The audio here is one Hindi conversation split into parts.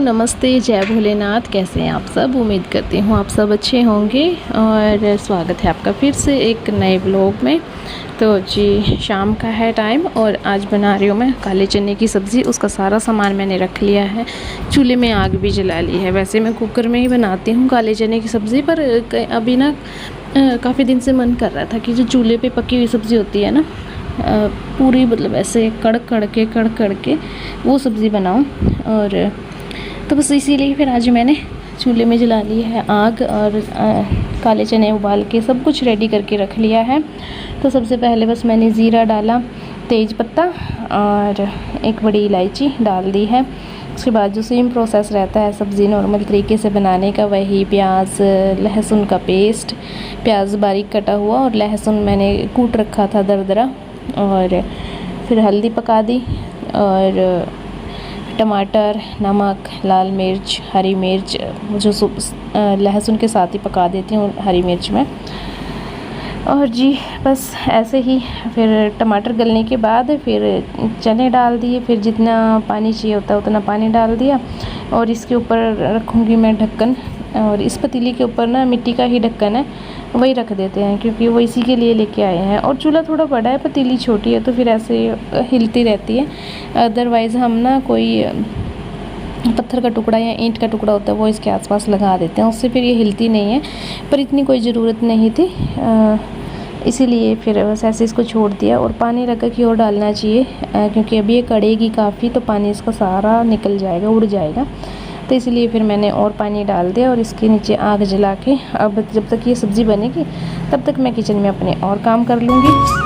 नमस्ते, जय भोलेनाथ। कैसे हैं आप सब? उम्मीद करती हूँ आप सब अच्छे होंगे और स्वागत है आपका फिर से एक नए ब्लॉग में। तो जी शाम का है टाइम और आज बना रही हूँ मैं काले चने की सब्ज़ी। उसका सारा सामान मैंने रख लिया है, चूल्हे में आग भी जला ली है। वैसे मैं कुकर में ही बनाती हूँ काले चने की सब्ज़ी, पर अभी ना काफ़ी दिन से मन कर रहा था कि जो चूल्हे पे पकी हुई सब्ज़ी होती है ना, पूरी मतलब ऐसे कड़क के वो सब्ज़ी बनाऊं। और तो बस इसीलिए फिर आज मैंने चूल्हे में जला ली है आग और काले चने उबाल के सब कुछ रेडी करके रख लिया है। तो सबसे पहले बस मैंने ज़ीरा डाला, तेज पत्ता और एक बड़ी इलायची डाल दी है। उसके बाद जो सेम प्रोसेस रहता है सब्ज़ी नॉर्मल तरीके से बनाने का, वही प्याज लहसुन का पेस्ट, प्याज बारीक कटा हुआ और लहसुन मैंने कूट रखा था दरदरा, और फिर हल्दी पका दी और टमाटर, नमक, लाल मिर्च, हरी मिर्च, जो लहसुन के साथ ही पका देती हूँ हरी मिर्च में। और जी बस ऐसे ही फिर टमाटर गलने के बाद फिर चने डाल दिए, फिर जितना पानी चाहिए होता है उतना पानी डाल दिया। और इसके ऊपर रखूँगी मैं ढक्कन, और इस पतीली के ऊपर ना मिट्टी का ही ढक्कन है, वही रख देते हैं क्योंकि वो इसी के लिए लेके आए हैं। और चूल्हा थोड़ा बड़ा है, पतीली छोटी है, तो फिर ऐसे हिलती रहती है। अदरवाइज़ हम ना कोई पत्थर का टुकड़ा या ईंट का टुकड़ा होता है वो इसके आसपास लगा देते हैं, उससे फिर ये हिलती नहीं है। पर इतनी कोई ज़रूरत नहीं थी, इसीलिए फिर बस ऐसे इसको छोड़ दिया। और पानी रखा कि और डालना चाहिए क्योंकि अभी ये कड़ेगी काफ़ी, तो पानी इसका सारा निकल जाएगा, उड़ जाएगा। तो इसलिए फिर मैंने और पानी डाल दिया और इसके नीचे आग जला के अब जब तक ये सब्ज़ी बनेगी तब तक मैं किचन में अपने और काम कर लूँगी।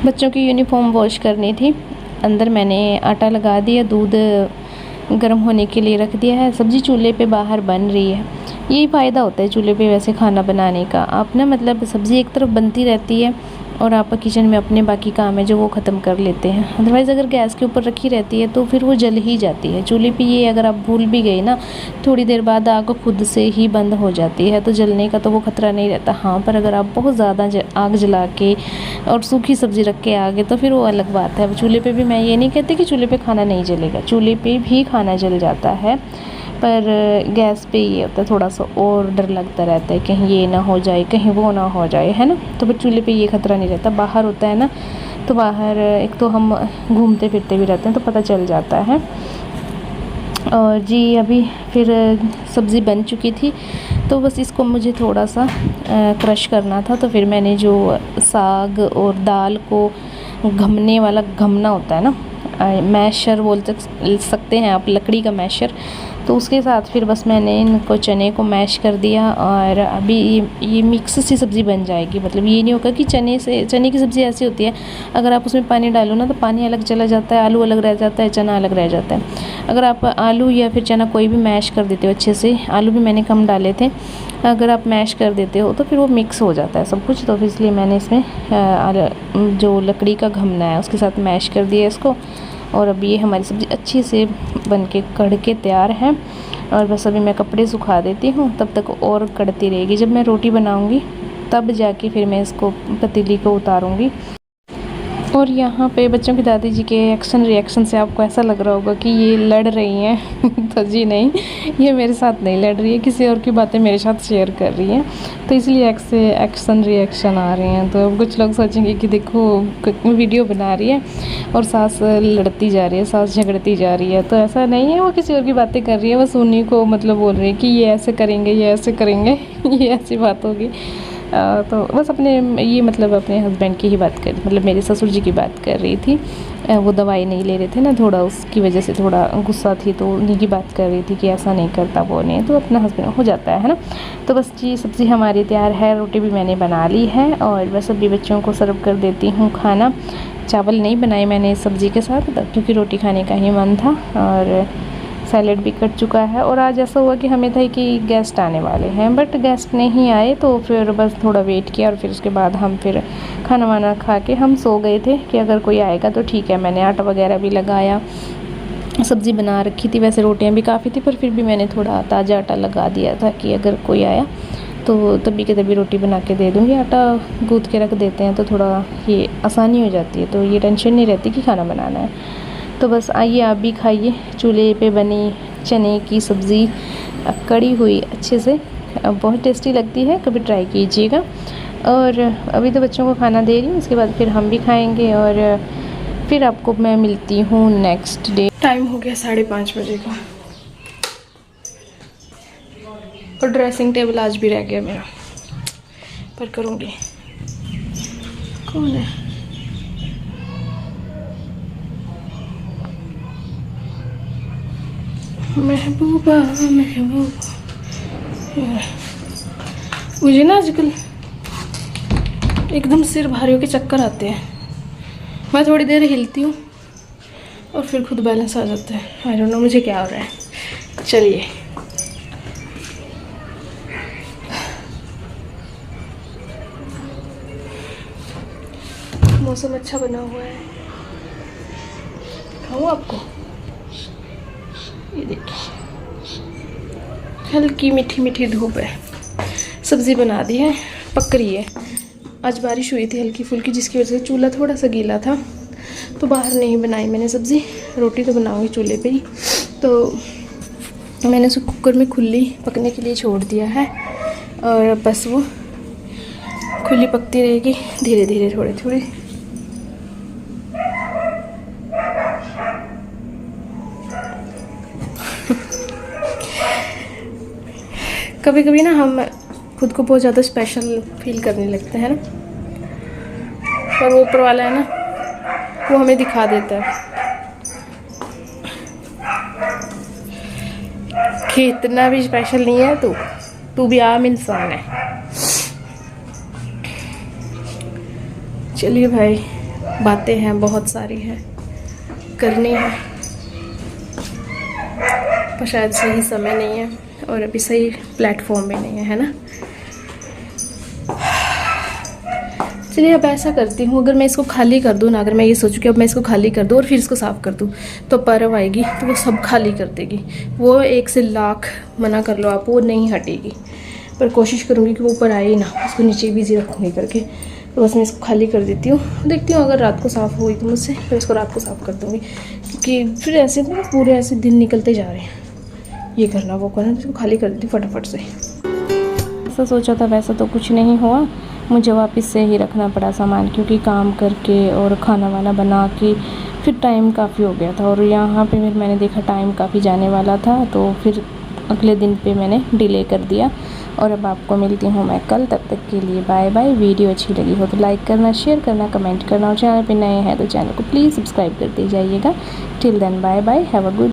बच्चों की यूनिफॉर्म वॉश करनी थी, अंदर मैंने आटा लगा दिया, दूध गर्म होने के लिए रख दिया है। सब्ज़ी चूल्हे पे बाहर बन रही है, यही फ़ायदा होता है चूल्हे पे वैसे खाना बनाने का। आप ना मतलब सब्ज़ी एक तरफ बनती रहती है और आप किचन में अपने बाकी काम है जो वो ख़त्म कर लेते हैं। अदरवाइज़ अगर गैस के ऊपर रखी रहती है तो फिर वो जल ही जाती है। चूल्हे पे ये अगर आप भूल भी गए ना, थोड़ी देर बाद आग खुद से ही बंद हो जाती है, तो जलने का तो वो ख़तरा नहीं रहता। हाँ, पर अगर आप बहुत ज़्यादा आग जला के और सूखी सब्ज़ी रख के आगे तो फिर वो अलग बात है। चूल्हे पर भी मैं ये नहीं कहती कि चूल्हे पर खाना नहीं जलेगा, चूल्हे पर भी खाना जल जाता है, पर गैस पे ये होता है थोड़ा सा और डर लगता रहता है कहीं ये ना हो जाए, कहीं वो ना हो जाए, है ना। तो फिर चूल्हे पे ये ख़तरा नहीं रहता। बाहर होता है ना, तो बाहर एक तो हम घूमते फिरते भी रहते हैं तो पता चल जाता है। और जी अभी फिर सब्ज़ी बन चुकी थी, तो बस इसको मुझे थोड़ा सा क्रश करना था। तो फिर मैंने जो साग और दाल को घमने वाला घमना होता है ना, मैशर बोल सकते हैं आप, लकड़ी का मैशर, तो उसके साथ फिर बस मैंने इनको चने को मैश कर दिया। और अभी ये मिक्स सी सब्ज़ी बन जाएगी। मतलब ये नहीं होगा कि चने की सब्ज़ी ऐसी होती है, अगर आप उसमें पानी डालो ना तो पानी अलग चला जाता है, आलू अलग रह जाता है, चना अलग रह जाता है। अगर आप आलू या फिर चना कोई भी मैश कर देते हो अच्छे से, आलू भी मैंने कम डाले थे, अगर आप मैश कर देते हो तो फिर वो मिक्स हो जाता है सब कुछ। तो इसलिए मैंने इसमें जो लकड़ी का घमना है उसके साथ मैश कर दिया इसको। और अब ये हमारी सब्ज़ी अच्छी से बन के कढ़ के तैयार है। और बस अभी मैं कपड़े सुखा देती हूँ, तब तक और कढ़ती रहेगी। जब मैं रोटी बनाऊँगी तब जाके फिर मैं इसको पतीली को उतारूँगी। और यहाँ पे बच्चों की दादी जी के एक्शन रिएक्शन से आपको ऐसा लग रहा होगा कि ये लड़ रही हैं तो जी नहीं, ये मेरे साथ नहीं लड़ रही है, किसी और की बातें मेरे साथ शेयर कर रही हैं, तो इसलिए एक्शन रिएक्शन आ रहे हैं। तो अब कुछ लोग सोचेंगे कि देखो वीडियो बना रही है और सास लड़ती जा रही है, सास झगड़ती जा रही है। तो ऐसा नहीं है, वो किसी और की बातें कर रही है, बस उन्हीं को मतलब बोल रही है कि ये ऐसे करेंगे, ये ऐसे करेंगे ये ऐसी बात होगी। तो बस अपने ये मतलब अपने हस्बैंड की ही बात कर, मतलब मेरे ससुर जी की बात कर रही थी। वो दवाई नहीं ले रहे थे ना, थोड़ा उसकी वजह से थोड़ा गुस्सा थी, तो उन्हीं की बात कर रही थी कि ऐसा नहीं करता वो नहीं, तो अपना हस्बैंड हो जाता है ना। तो बस जी सब्ज़ी हमारी तैयार है, रोटी भी मैंने बना ली है और बस अभी बच्चों को सर्व कर देती हूँ खाना। चावल नहीं बनाए मैंने सब्ज़ी के साथ क्योंकि रोटी खाने का ही मन था, और सैलेड भी कट चुका है। और आज ऐसा हुआ कि हमें था कि गेस्ट आने वाले हैं, बट गेस्ट नहीं आए, तो फिर बस थोड़ा वेट किया और फिर उसके बाद हम फिर खाना वाना खा के हम सो गए थे कि अगर कोई आएगा तो ठीक है। मैंने आटा वगैरह भी लगाया, सब्ज़ी बना रखी थी, वैसे रोटियां भी काफ़ी थी, पर फिर भी मैंने थोड़ा ताज़ा आटा लगा दिया था कि अगर कोई आया तो तभी के तभी रोटी बना के दे दूँगी। आटा गूँथ के रख देते हैं तो थोड़ा ये आसानी हो जाती है, तो ये टेंशन नहीं रहती कि खाना बनाना है। तो बस आइए आप भी खाइए। चूल्हे पे बनी चने की सब्ज़ी कड़ी हुई अच्छे से, बहुत टेस्टी लगती है, कभी ट्राई कीजिएगा। और अभी तो बच्चों को खाना दे रही हूँ, उसके बाद फिर हम भी खाएंगे और फिर आपको मैं मिलती हूँ नेक्स्ट डे। टाइम हो गया 5:30 बजे का और ड्रेसिंग टेबल आज भी रह गया मेरा, पर करूँगी। कौन है? महबूबा महबूबा। मुझे ना आजकल एकदम सिर भारी होके चक्कर आते हैं। मैं थोड़ी देर हिलती हूँ और फिर खुद बैलेंस आ जाता है। आई डोंट नो मुझे क्या हो रहा है। चलिए मौसम अच्छा बना हुआ है, दिखाऊँ आपको? ये देखिए हल्की मीठी मीठी धूप है। सब्ज़ी बना दी है, पक रही है। आज बारिश हुई थी हल्की फुल्की, जिसकी वजह से चूल्हा थोड़ा सा गीला था, तो बाहर नहीं बनाई मैंने सब्ज़ी। रोटी तो बनाऊंगी चूल्हे पे ही, तो मैंने उसे कुकर में खुली पकने के लिए छोड़ दिया है और बस वो खुली पकती रहेगी धीरे धीरे थोड़ी थोड़ी। कभी कभी ना हम खुद को बहुत ज़्यादा स्पेशल फील करने लगते हैं ना, पर वो ऊपर वाला है ना, वो हमें दिखा देता है कि इतना भी स्पेशल नहीं है तू भी आम इंसान है। चलिए भाई, बातें हैं बहुत सारी हैं करनी है, पर शायद सही समय नहीं है और अभी सही प्लेटफॉर्म भी नहीं है ना। चलिए अब ऐसा करती हूँ, अगर मैं इसको खाली कर दूँ ना, अगर मैं ये सोचूँ कि अब मैं इसको खाली कर दूँ और फिर इसको साफ़ कर दूँ, तो परव आएगी तो वो सब खाली कर देगी। वो 1 से लाख मना कर लो आप, वो नहीं हटेगी। पर कोशिश करूँगी कि वो ऊपर आए ही ना, उसको नीचे बिजी रखूँगी करके। तो बस मैं इसको खाली कर देती हूँ, देखती हूँ अगर रात को साफ़ हुई तो मुझसे फिर इसको रात को साफ़ कर दूँगी, क्योंकि फिर ऐसे तो पूरे ऐसे दिन निकलते जा रहे हैं, ये करना वो करना, तो इसको खाली कर देती हूँ फटाफट से। ऐसा सोचा था वैसा तो कुछ नहीं हुआ, मुझे वापस से ही रखना पड़ा सामान, क्योंकि काम करके और खाना वाना बना के फिर टाइम काफ़ी हो गया था। और यहाँ पे फिर मैंने देखा टाइम काफ़ी जाने वाला था, तो फिर अगले दिन पे मैंने डिले कर दिया। और अब आपको मिलती हूँ मैं कल, तब तक के लिए बाय बाय। वीडियो अच्छी लगी हो तो लाइक करना, शेयर करना, कमेंट करना, और चैनल पे नए हैं तो चैनल को प्लीज़ सब्सक्राइब करते जाइएगा। Till then bye bye, have a good